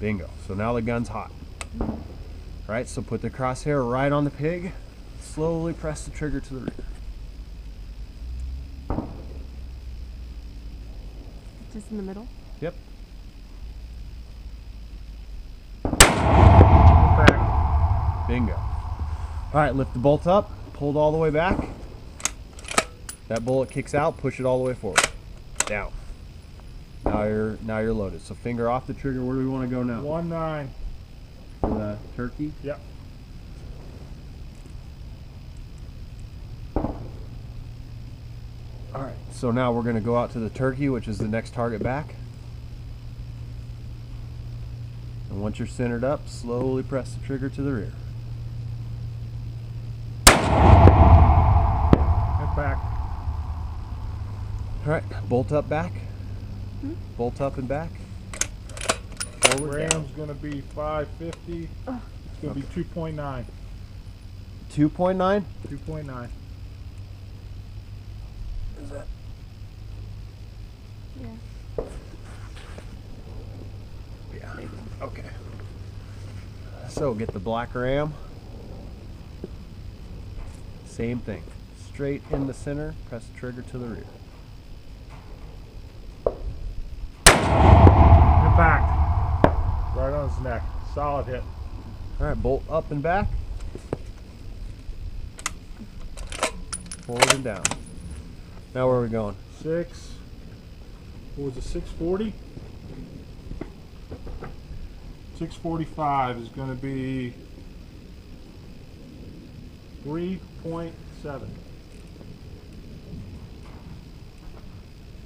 Bingo. So now the gun's hot. Right, so put the crosshair right on the pig. Slowly press the trigger to the rear. Just in the middle? Yep. Back. Bingo. All right, lift the bolt up, pull it all the way back. That bullet kicks out, push it all the way forward. Down. Now you're loaded. So finger off the trigger. Where do we want to go now? 1-9. For the turkey? Yep. All right, so now we're going to go out to the turkey, which is the next target back. And once you're centered up, slowly press the trigger to the rear. And back. All right, bolt up back. Bolt up and back. Forward, down. Gram's going to be 550. It's going to be 2.9. 2.9? 2.9. Is that? Yeah. Yeah. Okay. So get the black ram. Same thing. Straight in the center. Press the trigger to the rear. Impact. Right on his neck. Solid hit. All right, bolt up and back. Forward and down. Now where are we going? What was it, 640? 645 is going to be 3.7.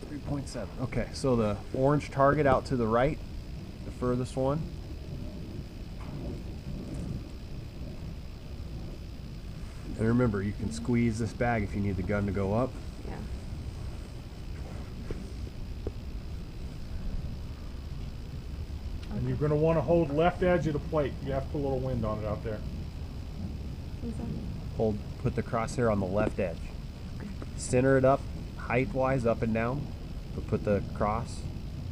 3.7. Okay, so the orange target out to the right, the furthest one. And remember, you can squeeze this bag if you need the gun to go up. Yeah. And you're going to want to hold left edge of the plate. You have to put a little wind on it out there. Put the crosshair on the left edge. Center it up, height-wise, up and down, but put the cross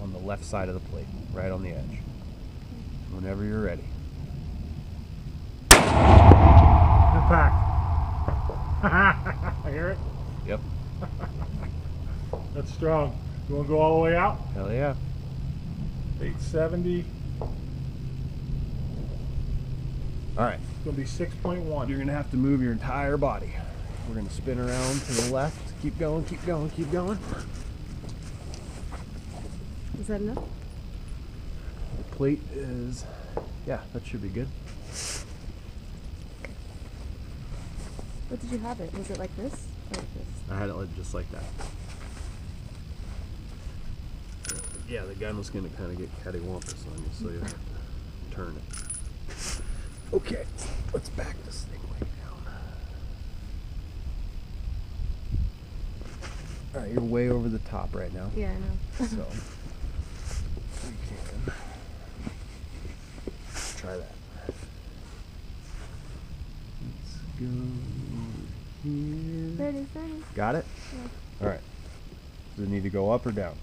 on the left side of the plate, right on the edge. Whenever you're ready. Impact. Hear it? Yep. That's strong. You want to go all the way out? Hell yeah. 870. All right. It's going to be 6.1. You're going to have to move your entire body. We're going to spin around to the left. Keep going, keep going, keep going. Is that enough? The plate is, yeah, that should be good. What did you have it? Was it like this? Or like this? I had it just like that. Yeah, the gun was going to kind of get cattywampus on you, so you have to turn it. Okay, let's back this thing way down. All right, you're way over the top right now. Yeah, I know. So we can try that. Let's go here. There it is, there it is. Got it? Yeah. All right. Does it need to go up or down?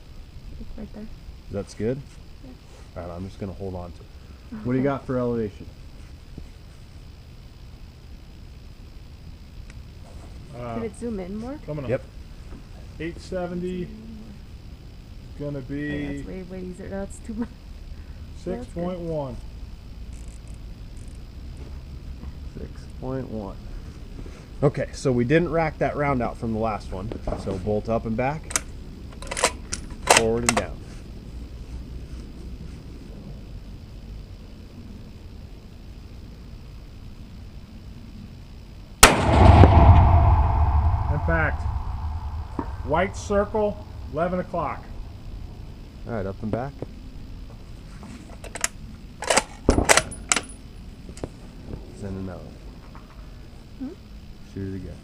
It's right there. That's good? Yeah. All right, I'm just going to hold on to it. What do you got for elevation? Did it zoom in more? Coming up. Yep. 870. Going to Okay, be that's way easier. That's too much. 6.1. 6.1. Okay, so we didn't rack that round out from the last one. So bolt up and back, forward and down. Impact. White circle, 11 o'clock. All right, up and back. Send another. Shoot it again.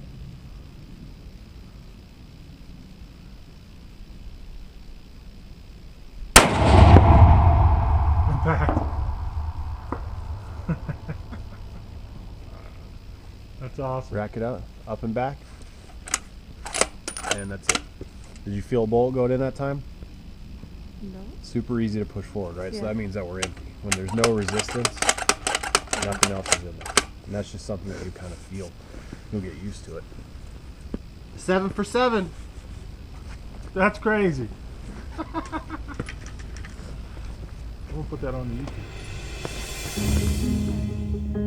Impact. That's awesome. Rack it up and back. And that's it. Did you feel a bullet going in that time? No. Super easy to push forward, right? So Yeah. that means that we're empty. when there's no resistance, nothing else is in there. And that's just something that you kind of feel. You'll get used to it. 7 for 7. That's crazy. We'll put that on the YouTube.